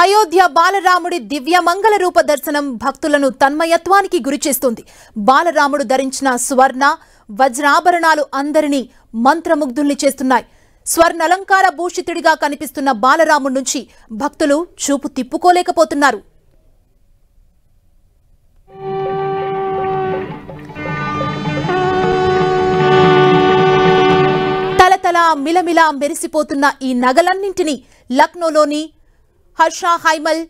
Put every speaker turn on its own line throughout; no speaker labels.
అయోధ్య బాలరాముడి దివ్య మంగళ రూప దర్శనం భక్తులను తన్మయత్వానికి గురిచేస్తుంది. బాలరాముడు ధరించిన స్వర్ణ వజ్రాభరణాలు అందరినీ మంత్రముగ్ధుల్ని చేస్తున్నాయి. స్వర్ణలంకార భూషితుడిగా కనిపిస్తున్న బాలరాముడి నుంచి భక్తులు చూపు తిప్పుకోలేకపోతున్నారు. తలతల మిలమిలా మెరిసిపోతున్న ఈ నగలన్నింటినీ లక్నోలోని హర్షా హైమల్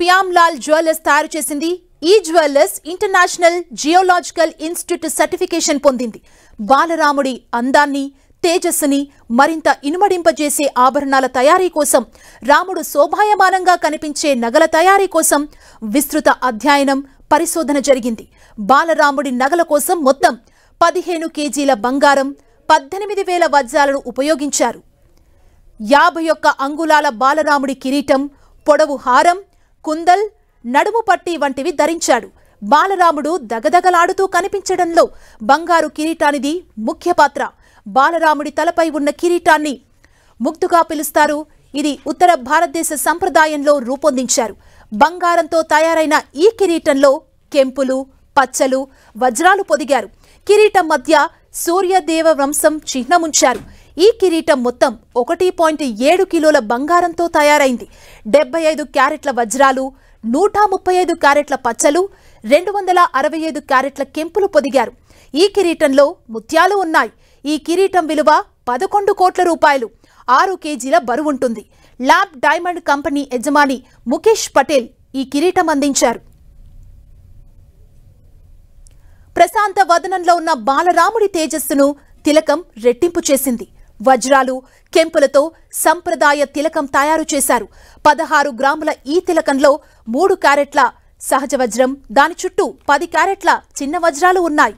పియామ్లాల్ జ్యువెలర్స్ తయారు చేసింది. ఈ jewellers international geological institute certification పొందింది. బాలరాముడి అందాన్ని, తేజస్సుని మరింత ఇనుమడింపజేసే ఆభరణాల తయారీ కోసం, రాముడు శోభాయమానంగా కనిపించే నగల తయారీ కోసం విస్తృత అధ్యయనం, పరిశోధన జరిగింది. బాలరాముడి నగల కోసం మొత్తం 15 కేజీల బంగారం, 18,000 వజ్రాలను ఉపయోగించారు. 51 అంగుళాల బాలరాముడి కిరీటం, పొడవు హారం, కుందల్, నడుము పట్టి వంటివి ధరించాడు. బాలరాముడు దగదగలాడుతూ కనిపించడంలో బంగారు కిరీటానిది ముఖ్య పాత్ర. బాలరాముడి తలపై ఉన్న కిరీటాన్ని ముగ్ధుగా పిలుస్తారు. ఇది ఉత్తర భారతదేశ సంప్రదాయంలో రూపొందించారు. బంగారంతో తయారైన ఈ కిరీటంలో కెంపులు, పచ్చలు, వజ్రాలు పొదిగారు. కిరీటం మధ్య సూర్యదేవ వంశం చిహ్నముంచారు. ఈ కిరీటం మొత్తం 1.7 కిలోల బంగారంతో తయారైంది. 75 క్యారెట్ల వజ్రాలు, 135 క్యారెట్ల పచ్చలు, 265 క్యారెట్ల కెంపులు పొదిగారు. ఈ కిరీటంలో ముత్యాలు ఉన్నాయి. ఈ కిరీటం విలువ 11 కోట్ల రూపాయలు, 6 కేజీల బరువుంటుంది. ల్యాబ్ డైమండ్ కంపెనీ యజమాని ముఖేష్ పటేల్ ఈ కిరీటం అందించారు. ప్రశాంత వదనంలో ఉన్న బాలరాముడి తేజస్సును తిలకం రెట్టింపు చేసింది. వజ్రాలు, కెంపులతో సంప్రదాయ తిలకం తయారు చేశారు. 16 గ్రాముల ఈ తిలకంలో 3 క్యారెట్ల సహజ వజ్రం, దాని చుట్టూ 10 క్యారెట్ల చిన్న వజ్రాలు ఉన్నాయి.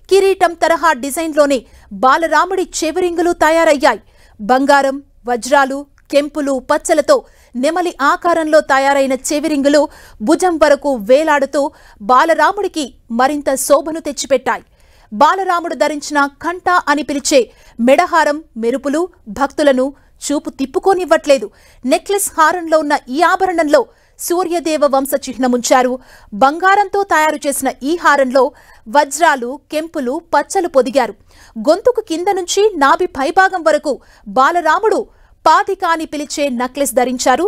కిరీటం తరహా డిజైన్లోనే బాలరాముడి చెవిరింగులు తయారయ్యాయి. బంగారం, వజ్రాలు, కెంపులు, పచ్చలతో నెమలి ఆకారంలో తయారైన చెవిరింగులు భుజం వరకు వేలాడుతూ బాలరాముడికి మరింత శోభను తెచ్చిపెట్టాయి. బాలరాముడు ధరించిన కంఠ అని పిలిచే మెడహారం, మెరుపులు భక్తులను చూపు తిప్పుకోనివ్వట్లేదు. నెక్లెస్ హారంలో ఉన్న ఈ ఆభరణంలో సూర్యదేవ వంశ చిహ్నముంచారు. బంగారంతో తయారు చేసిన ఈ హారంలో వజ్రాలు, కెంపులు, పచ్చలు పొదిగారు. గొంతుకు కింద నుంచి నాభి పైభాగం వరకు బాలరాముడు పాతిక అని పిలిచే నెక్లెస్ ధరించారు.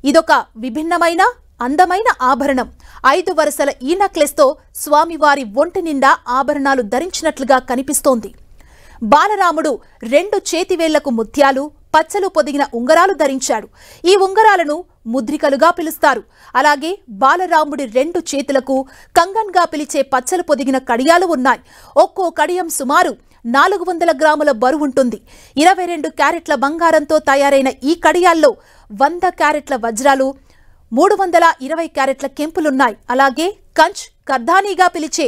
ఇదొక విభిన్నమైన అందమైన ఆభరణం. 5 వరుసల ఈ నెక్లెస్తో స్వామివారి ఒంటి నిండా ఆభరణాలు ధరించినట్లుగా కనిపిస్తోంది. బాలరాముడు 2 చేతివేళ్లకు ముత్యాలు, పచ్చలు పొదిగిన ఉంగరాలు ధరించాడు. ఈ ఉంగరాలను ముద్రికలుగా పిలుస్తారు. అలాగే బాలరాముడి 2 చేతులకు కంగన్గా పిలిచే పచ్చలు పొదిగిన కడియాలు ఉన్నాయి. ఒక్కో కడియం సుమారు 400 గ్రాముల బరువుంటుంది. 22 క్యారెట్ల బంగారంతో తయారైన ఈ కడియాల్లో 100 క్యారెట్ల వజ్రాలు, 320 క్యారెట్ల కెంపులున్నాయి. అలాగే కంచ్, కర్దానీగా పిలిచే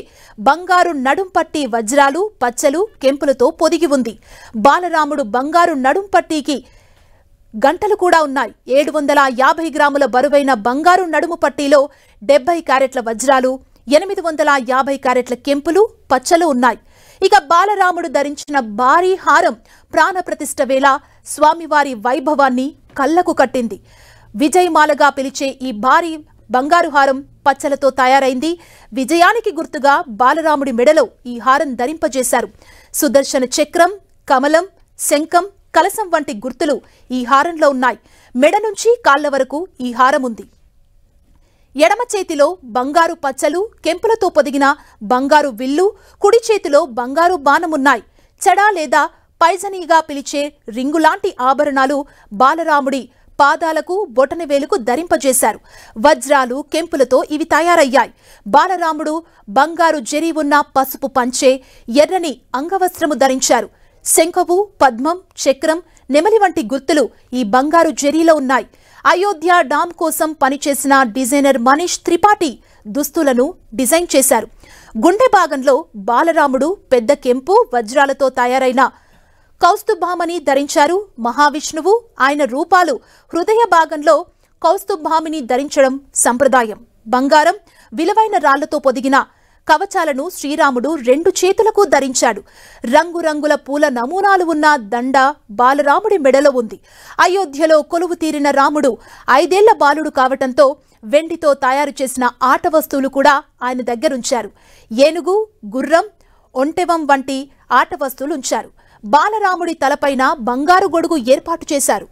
బంగారు నడుంపట్టి వజ్రాలు, పచ్చలు, కెంపులతో పొదిగి ఉంది. బాలరాముడు బంగారు నడుంపట్టికి గంటలు కూడా ఉన్నాయి. 750 గ్రాముల బరువైన బంగారు నడుము పట్టీలో 70 క్యారెట్ల వజ్రాలు, 850 క్యారెట్ల కెంపులు, పచ్చలు ఉన్నాయి. ఇక బాలరాముడు ధరించిన భారీ హారం ప్రాణప్రతిష్ఠ వేళ స్వామివారి వైభవాన్ని కళ్లకు కట్టింది. విజయమాలగా పిలిచే ఈ భారీ బంగారు హారం పచ్చలతో తయారైంది. విజయానికి గుర్తుగా బాలరాముడి మెడలో ఈ హారం ధరింపజేశారు. సుదర్శన చక్రం, కమలం, శంఖం, కలశం వంటి గుర్తులు ఈ హారంలో ఉన్నాయి. మెడ నుంచి కాళ్ల వరకు ఈ హారం ఉంది. ఎడమ చేతిలో బంగారు పచ్చలు, కెంపులతో పొదిగిన బంగారు విల్లు, కుడి చేతిలో బంగారు బాణమున్నాయి. చెడా లేదా పైజనీగా పిలిచే రింగులాంటి ఆభరణాలు బాలరాముడి పాదాలకు, బొటనవేలుకు ధరింపజేశారు. వజ్రాలు, కెంపులతో ఇవి తయారయ్యాయి. బాలరాముడు బంగారు జరీ ఉన్న పసుపు పంచె, ఎర్రని అంగవస్త్రము ధరించారు. శంఖవు, పద్మం, చక్రం, నెమలి వంటి గుర్తులు ఈ బంగారు జరీలో ఉన్నాయి. అయోధ్య డామ్ కోసం పనిచేసిన డిజైనర్ మనీష్ త్రిపాఠి దుస్తులను డిజైన్ చేశారు. గుండె భాగంలో బాలరాముడు పెద్ద కెంపు, వజ్రాలతో తయారైన కౌస్తుభామని ధరించారు. మహావిష్ణువు, ఆయన రూపాలు హృదయ భాగంలో కౌస్తుభామిని ధరించడం సంప్రదాయం. బంగారం, విలువైన రాళ్లతో పొదిగిన కవచాలను శ్రీరాముడు 2 చేతులకు ధరించాడు. రంగురంగుల పూల నమూనాలు ఉన్న దండ బాలరాముడి మెడలో ఉంది. అయోధ్యలో కొలువు తీరిన రాముడు 5 ఏళ్ల బాలుడు కావటంతో వెండితో తయారు చేసిన ఆట వస్తువులు కూడా ఆయన దగ్గరుంచారు. ఏనుగు, గుర్రం, ఒంటెవం వంటి ఆట వస్తువులు ఉంచారు. బాలరాముడి తలపైన బంగారు గొడుగు ఏర్పాటు చేశారు.